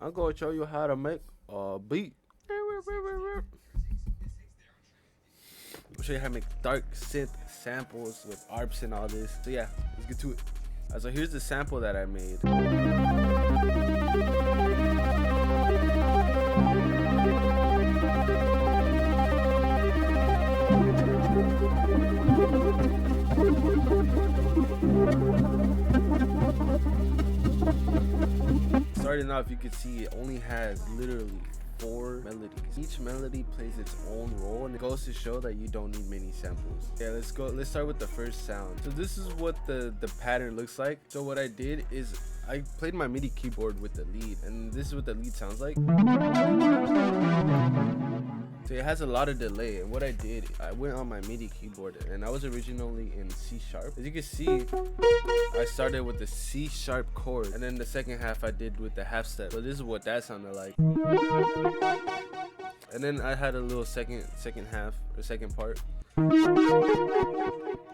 I'm gonna show you how to make a beat. I'll show you how to make dark synth samples with ARPs and all this. So yeah, let's get to it. So here's the sample that I made. Starting off, you can see it only has literally 4 melodies. Each melody plays its own role, and it goes to show that you don't need many samples. Yeah, let's start with the first sound. So this is what the pattern looks like. So what I did is I played my MIDI keyboard with the lead, and this is what the lead sounds like. So it has a lot of delay, and what I did, I went on my MIDI keyboard, and I was originally in C sharp. As you can see, I started with the C sharp chord, and then the second half I did with the half step. So this is what that sounded like. And then I had a little second half, or second part. So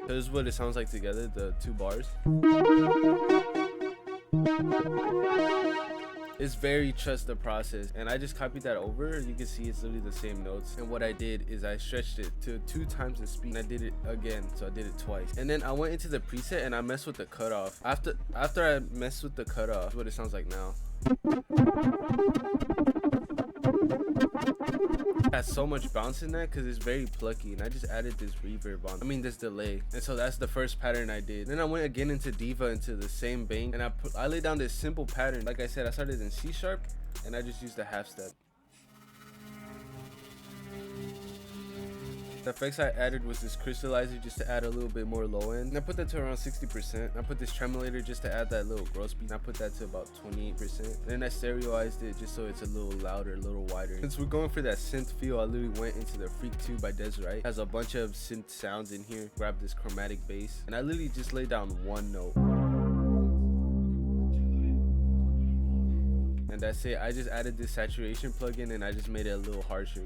this is what it sounds like together, the 2 bars. It's very trust the process, and I just copied that over. You can see it's literally the same notes, and what I did is I stretched it to 2 times the speed, and I did it again, so I did it twice. And then I went into the preset and I messed with the cutoff. After I messed with the cutoff, that's what it sounds like now. It has so much bounce in that because it's very plucky, and I just added this reverb on, this delay. And so that's the first pattern I did. Then I went again into Diva, into the same vein, and I laid down this simple pattern. Like I said, I started in C sharp, and I just used the half step. The effects I added was this crystallizer, just to add a little bit more low end, and I put that to around 60%. I put this tremolator just to add that little gross beat, and I put that to about 28%. And then I stereoized it just so it's a little louder, a little wider. Since we're going for that synth feel, I literally went into the Freak 2 by Des Wright. It has a bunch of synth sounds in here. Grab this chromatic bass, and I literally just laid down 1 note. And that's it. I just added this saturation plugin, and I just made it a little harsher.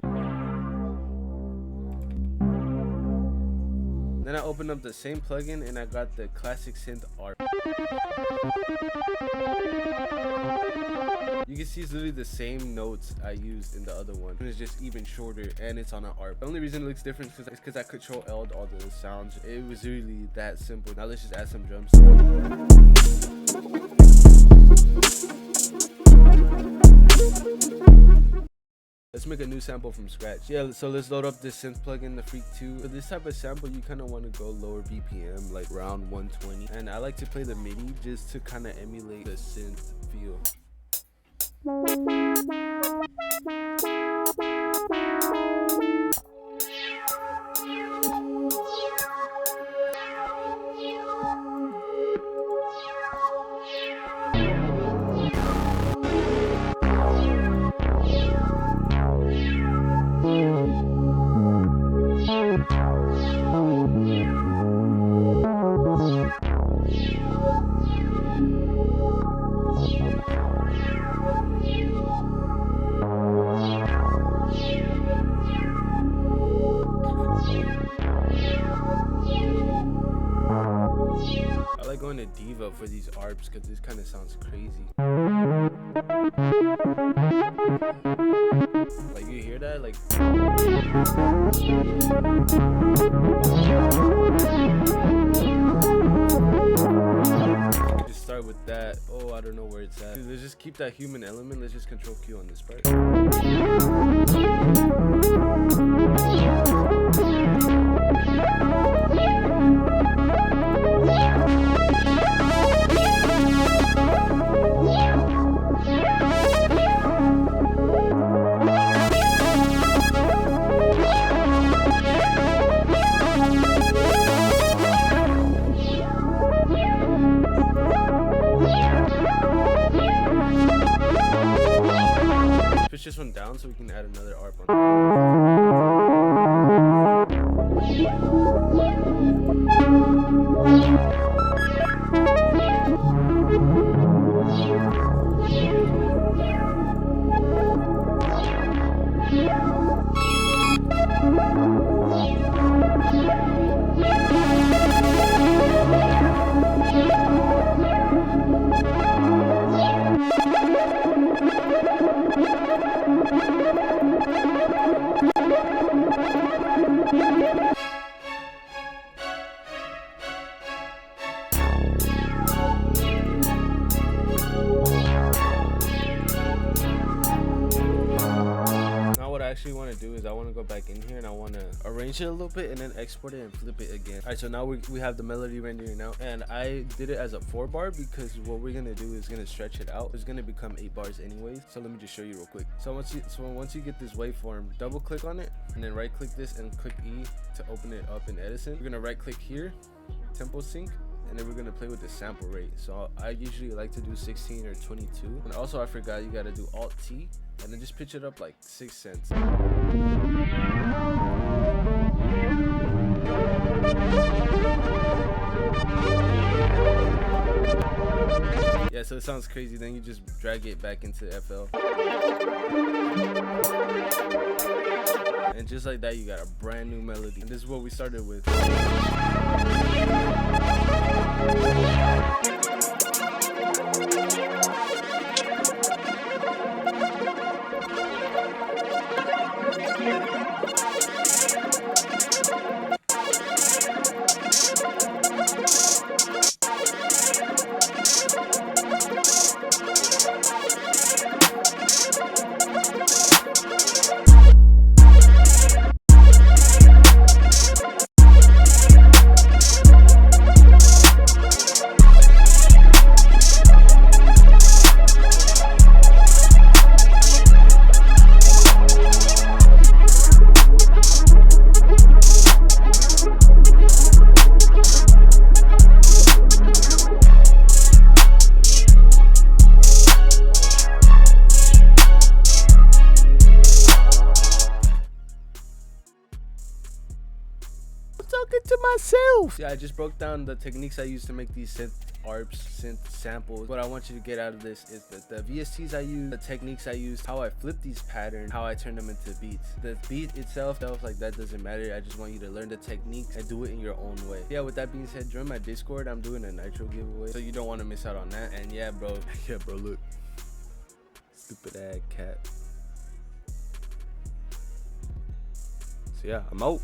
Then I opened up the same plugin, and I got the classic synth ARP. You can see it's literally the same notes I used in the other one. It's just even shorter, and it's on an ARP. The only reason it looks different is because I Control L'd all the sounds. It was really that simple. Now let's just add some drums. Let's make a new sample from scratch. Yeah, so let's load up this synth plugin, the Freak 2. For this type of sample, you kind of want to go lower BPM, like around 120. And I like to play the MIDI just to kind of emulate the synth feel. Going to Diva for these ARPs because this kind of sounds crazy. Like, you hear that? Like, just start with that. Oh, I don't know where it's at. Dude, let's just keep that human element. Let's just Control Q on this part. Push this one down so we can add another ARP on. do is I want to go back in here and I want to arrange it a little bit and then export it and flip it again. All right, so now we have the melody rendering out, and I did it as a 4-bar because what we're gonna do is gonna stretch it out. It's gonna become 8 bars anyways. So let me just show you real quick. So once you get this waveform, double click on it and then right click this and click E to open it up in Edison. We're gonna right click here, tempo sync, and then we're gonna play with the sample rate. So I usually like to do 16 or 22. And also I forgot you gotta do Alt T and then just pitch it up like 6 cents. Yeah, so it sounds crazy. Then you just drag it back into FL. And just like that, you got a brand new melody. And this is what we started with. Talking to myself. Yeah, I just broke down the techniques I use to make these synth arps, synth samples. What I want you to get out of this is the VSTs I use, the techniques I use, how I flip these patterns, how I turn them into beats. The beat itself, like that doesn't matter. I just want you to learn the techniques and do it in your own way. Yeah, with that being said, join my Discord. I'm doing a Nitro giveaway, so you don't want to miss out on that. And yeah, bro, look, stupid ass cat. So yeah, I'm out.